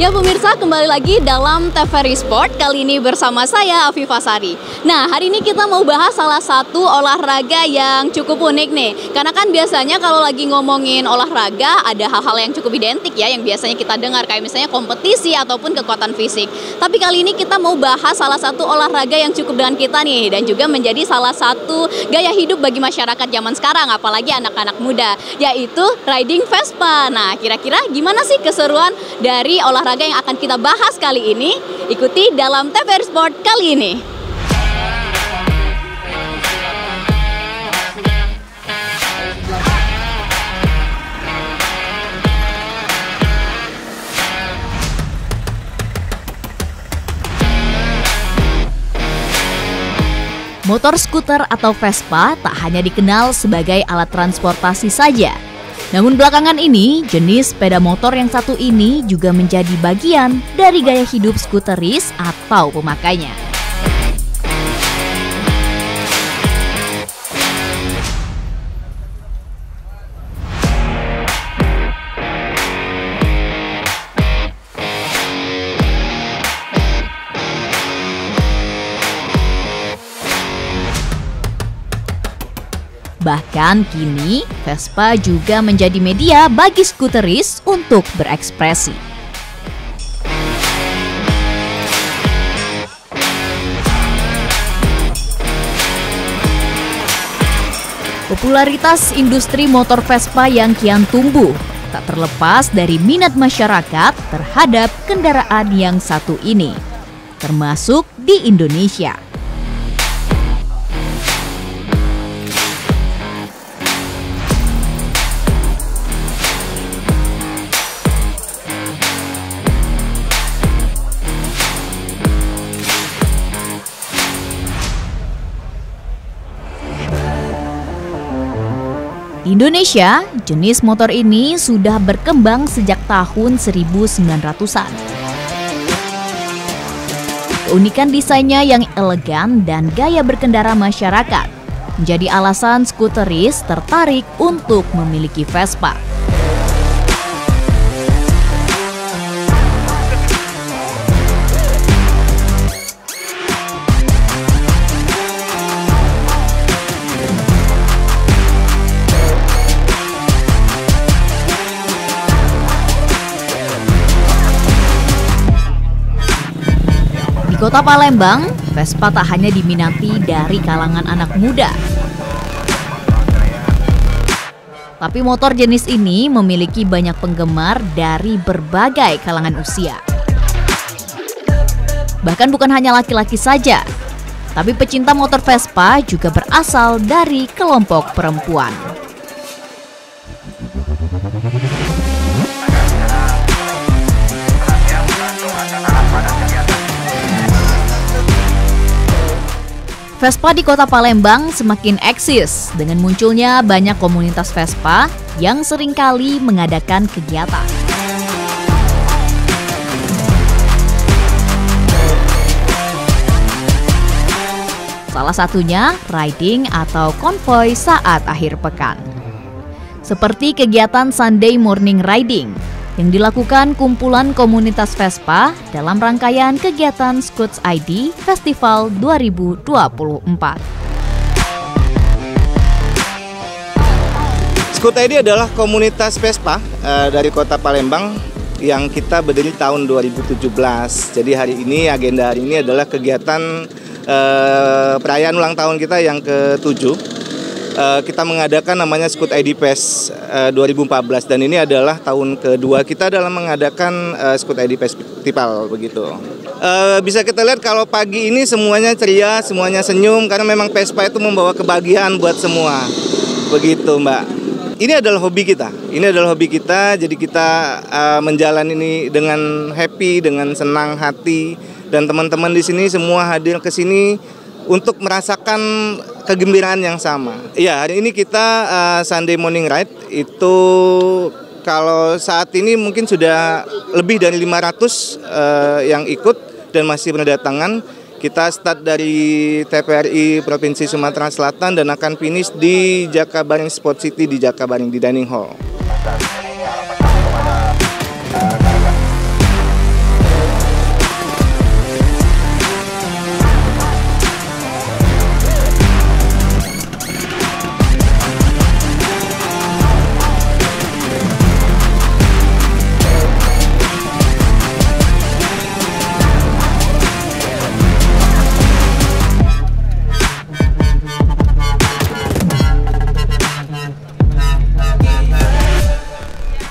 Ya pemirsa, kembali lagi dalam TVRI Sport, kali ini bersama saya Afifah Sari. Nah, hari ini kita mau bahas salah satu olahraga yang cukup unik nih. Karena kan biasanya kalau lagi ngomongin olahraga ada hal-hal yang cukup identik ya, yang biasanya kita dengar kayak misalnya kompetisi ataupun kekuatan fisik. Tapi kali ini kita mau bahas salah satu olahraga yang cukup dengan kita nih, dan juga menjadi salah satu gaya hidup bagi masyarakat zaman sekarang, apalagi anak-anak muda, yaitu riding Vespa. Nah, kira-kira gimana sih keseruan dari olahraga yang akan kita bahas kali ini? Ikuti dalam TVRI Sport kali ini. Motor skuter atau Vespa tak hanya dikenal sebagai alat transportasi saja. Namun belakangan ini, jenis sepeda motor yang satu ini juga menjadi bagian dari gaya hidup skuteris atau pemakainya. Bahkan kini, Vespa juga menjadi media bagi skuteris untuk berekspresi. Popularitas industri motor Vespa yang kian tumbuh tak terlepas dari minat masyarakat terhadap kendaraan yang satu ini, termasuk di Indonesia. Di Indonesia, jenis motor ini sudah berkembang sejak tahun 1900-an. Keunikan desainnya yang elegan dan gaya berkendara masyarakat menjadi alasan skuteris tertarik untuk memiliki Vespa. Di Kota Palembang, Vespa tak hanya diminati dari kalangan anak muda. Tapi motor jenis ini memiliki banyak penggemar dari berbagai kalangan usia. Bahkan bukan hanya laki-laki saja, tapi pecinta motor Vespa juga berasal dari kelompok perempuan. Vespa di Kota Palembang semakin eksis dengan munculnya banyak komunitas Vespa yang seringkali mengadakan kegiatan. Salah satunya riding atau konvoi saat akhir pekan. Seperti kegiatan Sunday Morning Riding yang dilakukan kumpulan komunitas Vespa dalam rangkaian kegiatan Scouts ID Festival 2024. Scouts ID adalah komunitas Vespa dari Kota Palembang yang kita berdiri tahun 2017. Jadi hari ini, agenda hari ini adalah kegiatan perayaan ulang tahun kita yang ke-7. Kita mengadakan namanya Scouts ID Fest 2014, dan ini adalah tahun kedua kita dalam mengadakan Scouts ID Festival begitu. Bisa kita lihat kalau pagi ini semuanya ceria, semuanya senyum karena memang Vespa itu membawa kebahagiaan buat semua. Begitu, Mbak. Ini adalah hobi kita. Jadi kita menjalani ini dengan happy, dengan senang hati, dan teman-teman di sini semua hadir ke sini untuk merasakan kegembiraan yang sama. Ya, hari ini kita Sunday Morning Ride itu kalau saat ini mungkin sudah lebih dari 500 yang ikut dan masih berdatangan. Kita start dari TVRI Provinsi Sumatera Selatan dan akan finish di Jakabaring Sport City di Jakabaring di Dining Hall.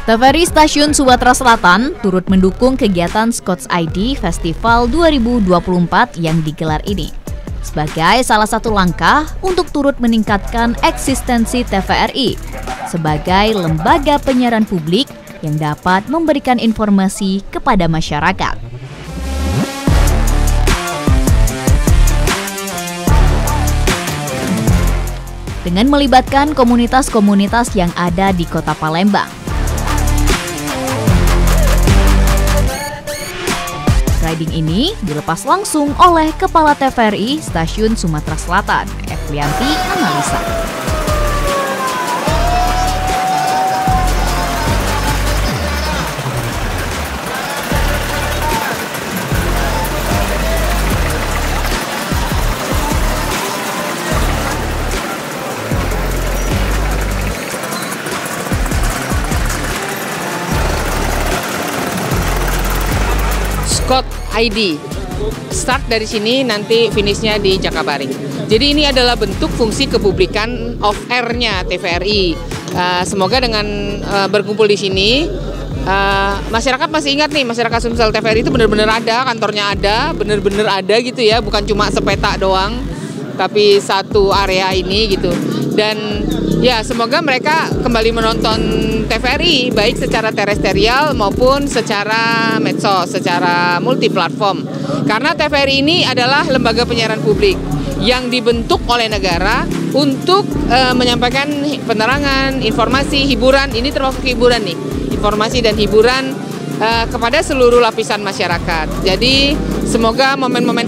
TVRI Stasiun Sumatera Selatan turut mendukung kegiatan Scouts ID Festival 2024 yang digelar ini, sebagai salah satu langkah untuk turut meningkatkan eksistensi TVRI sebagai lembaga penyiaran publik yang dapat memberikan informasi kepada masyarakat. Dengan melibatkan komunitas-komunitas yang ada di Kota Palembang, riding ini dilepas langsung oleh Kepala TVRI Stasiun Sumatera Selatan, Eflianti Analisa. Scouts ID. Start dari sini, nanti finishnya di Jakabaring. Jadi ini adalah bentuk fungsi kepublikan off-air-nya TVRI. Semoga dengan berkumpul di sini, masyarakat masih ingat nih, masyarakat Sumsel TVRI itu benar-benar ada, kantornya ada, benar-benar ada gitu ya, bukan cuma sepeta doang, tapi satu area ini gitu. Dan ya semoga mereka kembali menonton TVRI baik secara terestrial maupun secara medsos, secara multiplatform. Karena TVRI ini adalah lembaga penyiaran publik yang dibentuk oleh negara untuk menyampaikan penerangan, informasi, hiburan. Ini termasuk hiburan nih, informasi dan hiburan kepada seluruh lapisan masyarakat. Jadi semoga momen-momen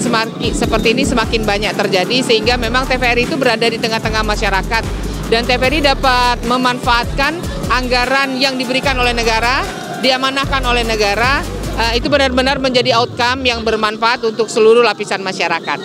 seperti ini semakin banyak terjadi sehingga memang TVRI itu berada di tengah-tengah masyarakat dan TVRI dapat memanfaatkan anggaran yang diberikan oleh negara, diamanahkan oleh negara, itu benar-benar menjadi outcome yang bermanfaat untuk seluruh lapisan masyarakat.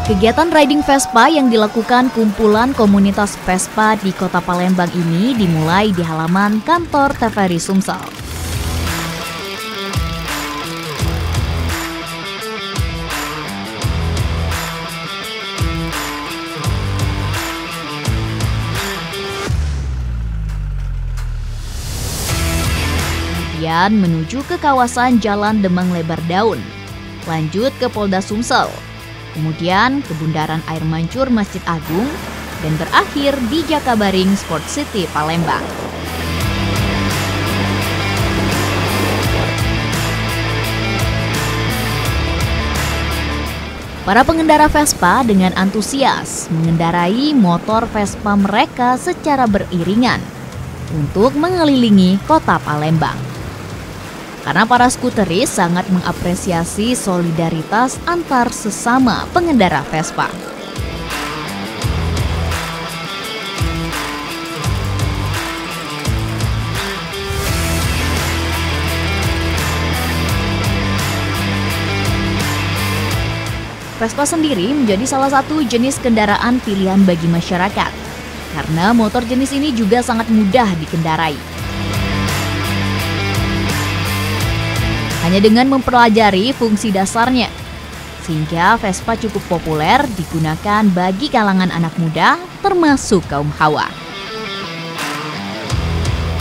Kegiatan riding Vespa yang dilakukan kumpulan komunitas Vespa di Kota Palembang ini dimulai di halaman kantor TVRI Sumsel. Kemudian menuju ke kawasan Jalan Demang Lebar Daun, lanjut ke Polda Sumsel, kemudian ke Bundaran Air Mancur Masjid Agung, dan berakhir di Jakabaring Sport City Palembang. Para pengendara Vespa dengan antusias mengendarai motor Vespa mereka secara beriringan untuk mengelilingi Kota Palembang. Karena para skuteris sangat mengapresiasi solidaritas antar sesama pengendara Vespa. Vespa sendiri menjadi salah satu jenis kendaraan pilihan bagi masyarakat, karena motor jenis ini juga sangat mudah dikendarai. Hanya dengan mempelajari fungsi dasarnya, sehingga Vespa cukup populer digunakan bagi kalangan anak muda, termasuk kaum hawa.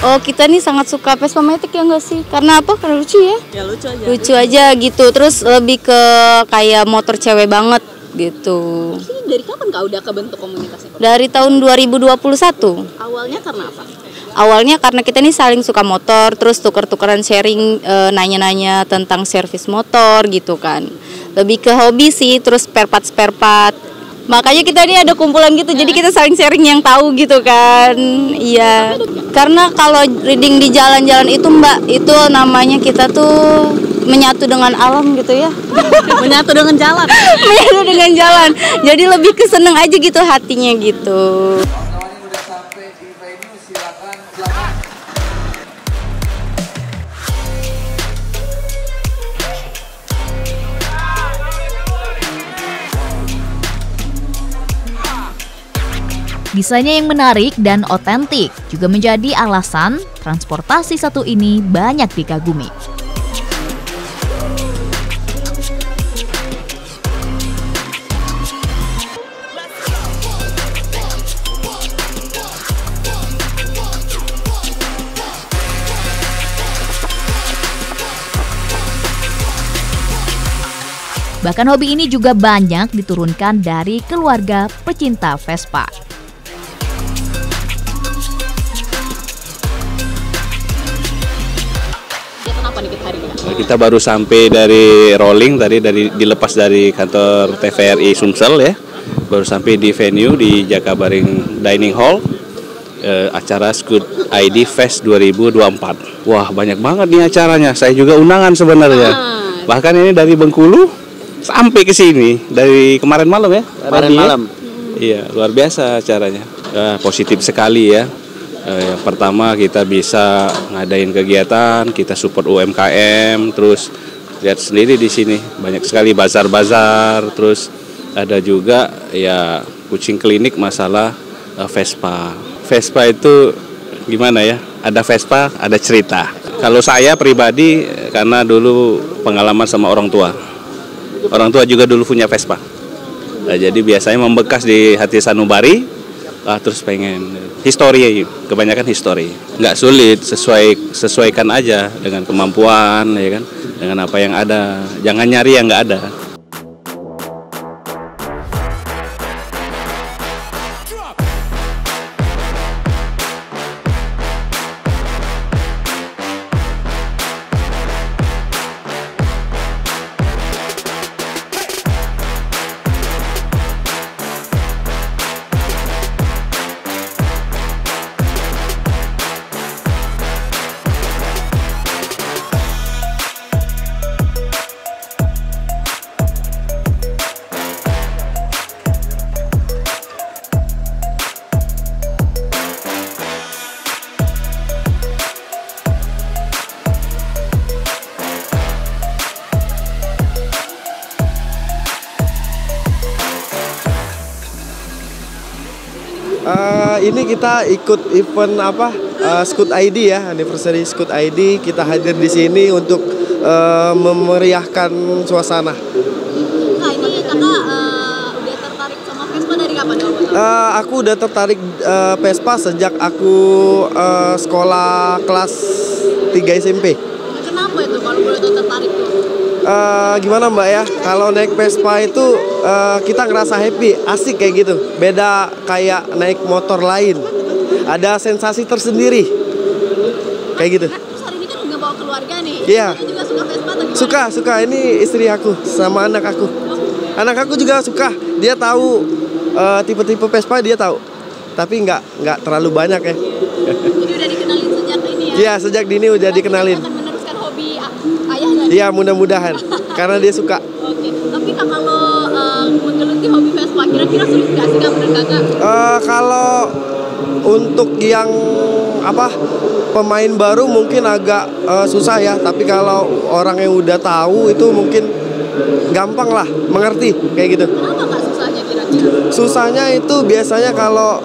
Oh, kita nih sangat suka Vespa Matic ya nggak sih? Karena apa? Karena lucu ya? Ya lucu aja. Lucu aja gitu, terus lebih ke kayak motor cewek banget gitu. Ini dari kapan Kak udah kebentuk komunitas ini? Dari tahun 2021. Awalnya karena apa? Awalnya karena kita nih saling suka motor, terus tuker-tukeran sharing, nanya-nanya tentang servis motor gitu kan. Lebih ke hobi sih, terus spare part. Makanya kita nih ada kumpulan gitu, jadi kita saling sharing yang tahu gitu kan. Iya. Karena kalau riding di jalan-jalan itu Mbak, itu namanya kita tuh menyatu dengan alam gitu ya. Menyatu dengan jalan. Menyatu dengan jalan. Jadi lebih keseneng aja gitu hatinya gitu. Desainnya yang menarik dan otentik juga menjadi alasan transportasi satu ini banyak dikagumi. Bahkan hobi ini juga banyak diturunkan dari keluarga pecinta Vespa. Kita baru sampai dari rolling tadi, dilepas dari kantor TVRI Sumsel ya. Baru sampai di venue di Jakabaring Dining Hall. Acara Scoot ID Fest 2024. Wah, banyak banget nih acaranya. Saya juga undangan sebenarnya. Bahkan ini dari Bengkulu sampai ke sini dari kemarin malam ya. Kemarin malam. Iya, luar biasa acaranya. Positif sekali ya. Yang pertama kita bisa ngadain kegiatan, kita support UMKM, terus lihat sendiri di sini banyak sekali bazar-bazar, terus ada juga ya kucing klinik masalah Vespa. Vespa itu gimana ya? Ada Vespa, ada cerita. Kalau saya pribadi karena dulu pengalaman sama orang tua. Orang tua juga dulu punya Vespa. Nah, jadi biasanya membekas di hati sanubari. Terus pengen histori, kebanyakan histori. Nggak sulit, sesuaikan aja dengan kemampuan, ya kan, dengan apa yang ada. Jangan nyari yang nggak ada. Ini kita ikut event Scoot ID ya, anniversary Scoot ID. Kita hadir di sini untuk memeriahkan suasana. Nah, ini kakak udah tertarik sama Vespa dari kapan? Aku udah tertarik Vespa sejak aku sekolah kelas 3 SMP. Kenapa itu kalau boleh tahu tertarik tuh? Gimana Mbak ya, kalau naik Vespa itu kita ngerasa happy, asik kayak gitu. Beda kayak naik motor lain, ada sensasi tersendiri kayak gitu. Terus hari ini kan nggak bawa keluarga nih. Iya. Kamu juga suka Vespa atau gimana? Suka, ini istri aku sama anak aku. Anak aku juga suka, dia tahu tipe-tipe Vespa, dia tahu. Tapi nggak terlalu banyak ya. Jadi udah dikenalin sejak ini ya? Iya, sejak dini udah dikenalin. Akan meneruskan hobi ayah nggak? Iya, mudah-mudahan karena dia suka. Oke, tapi kak kalau menggeluti hobi Vespa kira-kira sulit nggak sih kak menurut kakak? Kalau untuk yang pemain baru mungkin agak susah ya, tapi kalau orang yang udah tahu itu mungkin gampang lah mengerti kayak gitu. Kenapa kak susahnya kira-kira? Susahnya itu biasanya kalau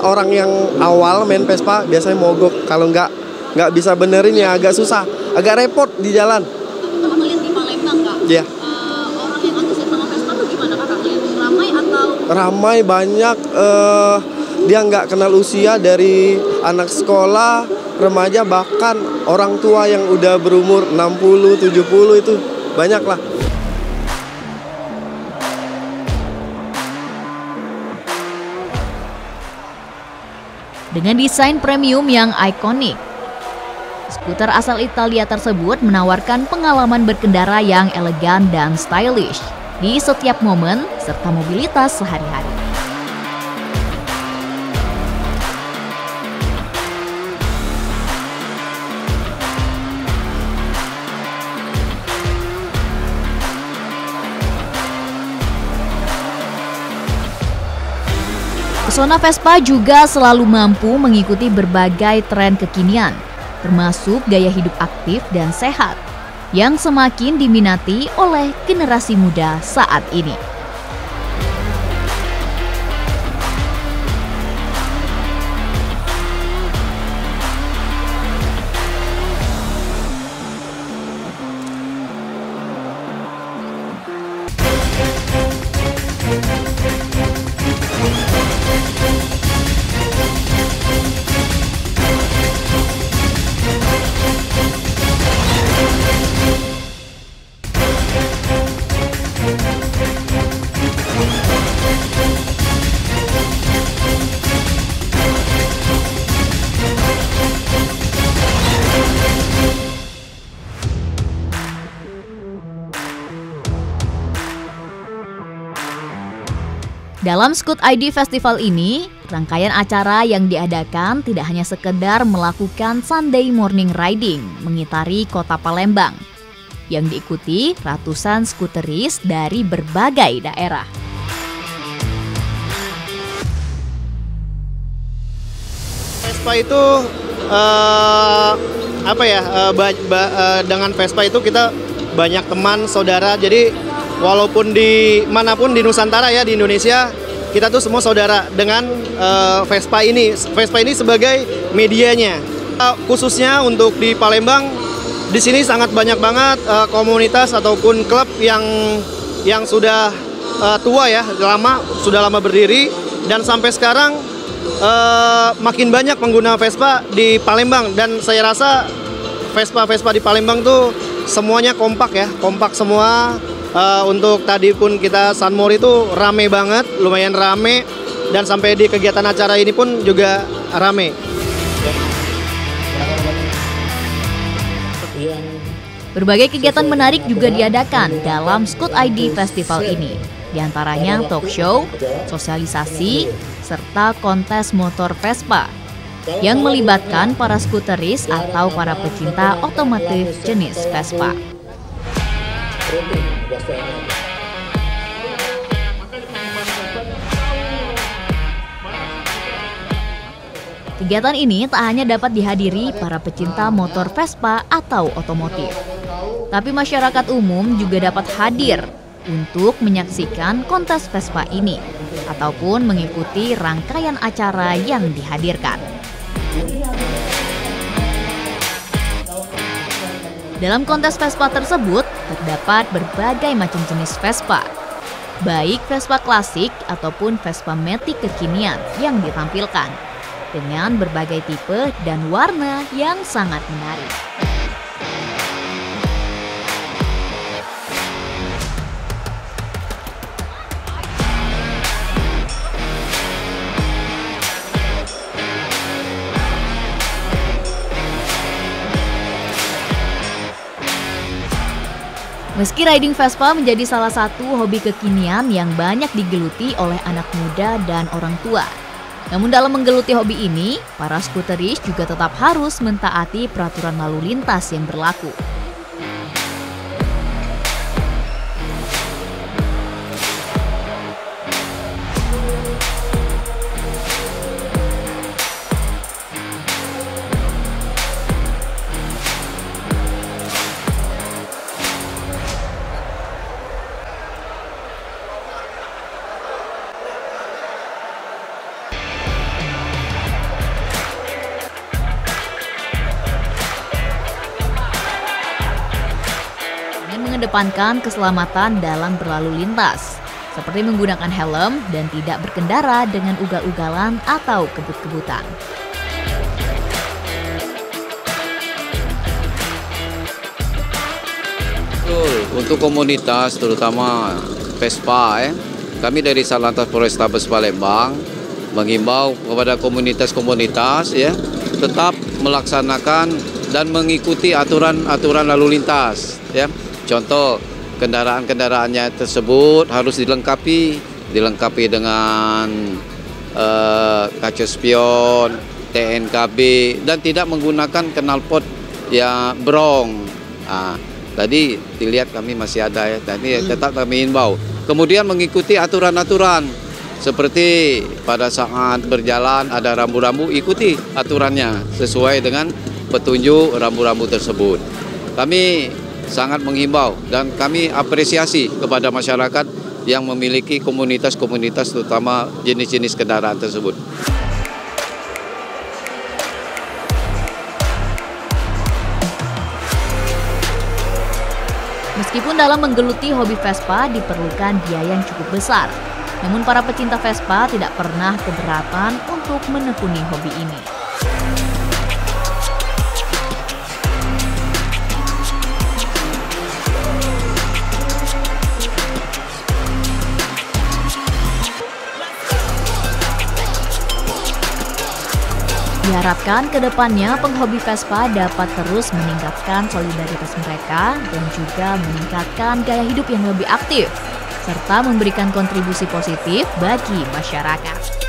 orang yang awal main Vespa biasanya mogok, kalau nggak bisa benerin ya agak susah, agak repot di jalan. Tapi kalau ngeliat di Palembang kak, Iya. Orang yang antusias sama Vespa tuh gimana kakak ngeliat? Ramai atau? Ramai, banyak, dia nggak kenal usia, dari anak sekolah, remaja, bahkan orang tua yang udah berumur 60, 70 itu banyak lah. Dengan desain premium yang ikonik, skuter asal Italia tersebut menawarkan pengalaman berkendara yang elegan dan stylish di setiap momen serta mobilitas sehari-hari. Pesona Vespa juga selalu mampu mengikuti berbagai tren kekinian, termasuk gaya hidup aktif dan sehat, yang semakin diminati oleh generasi muda saat ini. Dalam Scoot ID Festival ini, rangkaian acara yang diadakan tidak hanya sekedar melakukan Sunday morning riding mengitari kota Palembang, yang diikuti ratusan skuteris dari berbagai daerah. Vespa itu dengan Vespa itu kita banyak teman, saudara. Jadi walaupun di manapun di Nusantara ya, di Indonesia, kita tuh semua saudara dengan Vespa ini. Vespa ini sebagai medianya. Khususnya untuk di Palembang, di sini sangat banyak banget komunitas ataupun klub yang sudah tua ya, sudah lama berdiri, dan sampai sekarang makin banyak pengguna Vespa di Palembang. Dan saya rasa Vespa di Palembang tuh semuanya kompak semua. Untuk tadi pun kita Sunmore itu rame banget, lumayan rame, dan sampai di kegiatan acara ini pun juga rame. Berbagai kegiatan menarik juga diadakan dalam Scoot ID Festival ini. Di antaranya talk show, sosialisasi, serta kontes motor Vespa yang melibatkan para skuteris atau para pecinta otomotif jenis Vespa. Kegiatan ini tak hanya dapat dihadiri para pecinta motor Vespa atau otomotif, tapi masyarakat umum juga dapat hadir untuk menyaksikan kontes Vespa ini ataupun mengikuti rangkaian acara yang dihadirkan. Dalam kontes Vespa tersebut terdapat berbagai macam jenis Vespa, baik Vespa klasik ataupun Vespa Matic kekinian yang ditampilkan dengan berbagai tipe dan warna yang sangat menarik. Meski riding Vespa menjadi salah satu hobi kekinian yang banyak digeluti oleh anak muda dan orang tua, namun dalam menggeluti hobi ini, para skuteris juga tetap harus mentaati peraturan lalu lintas yang berlaku. Mengedepankan keselamatan dalam berlalu lintas, seperti menggunakan helm dan tidak berkendara dengan ugal-ugalan atau kebut-kebutan. Untuk komunitas, terutama Vespa, kami dari Satlantas Polrestabes Palembang menghimbau kepada komunitas-komunitas tetap melaksanakan dan mengikuti aturan-aturan lalu lintas. Contoh, kendaraan-kendaraannya tersebut harus dilengkapi dengan kaca spion, TNKB, dan tidak menggunakan knalpot brong. Tadi dilihat kami masih ada tadi tetap kami himbau. Kemudian mengikuti aturan-aturan seperti pada saat berjalan ada rambu-rambu, ikuti aturannya sesuai dengan petunjuk rambu-rambu tersebut. Kami sangat menghimbau dan kami apresiasi kepada masyarakat yang memiliki komunitas-komunitas terutama jenis-jenis kendaraan tersebut. Meskipun dalam menggeluti hobi Vespa diperlukan biaya yang cukup besar, namun para pecinta Vespa tidak pernah keberatan untuk menekuni hobi ini. Diharapkan ke depannya penghobi Vespa dapat terus meningkatkan solidaritas mereka dan juga meningkatkan gaya hidup yang lebih aktif, serta memberikan kontribusi positif bagi masyarakat.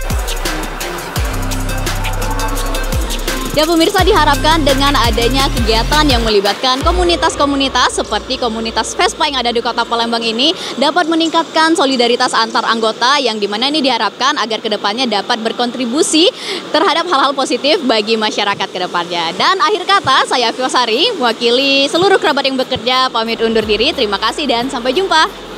Ya pemirsa, diharapkan dengan adanya kegiatan yang melibatkan komunitas-komunitas seperti komunitas Vespa yang ada di Kota Palembang ini dapat meningkatkan solidaritas antar anggota yang dimana ini diharapkan agar kedepannya dapat berkontribusi terhadap hal-hal positif bagi masyarakat kedepannya. Dan akhir kata, saya Afifa Sari, mewakili seluruh kerabat yang bekerja, pamit undur diri. Terima kasih dan sampai jumpa.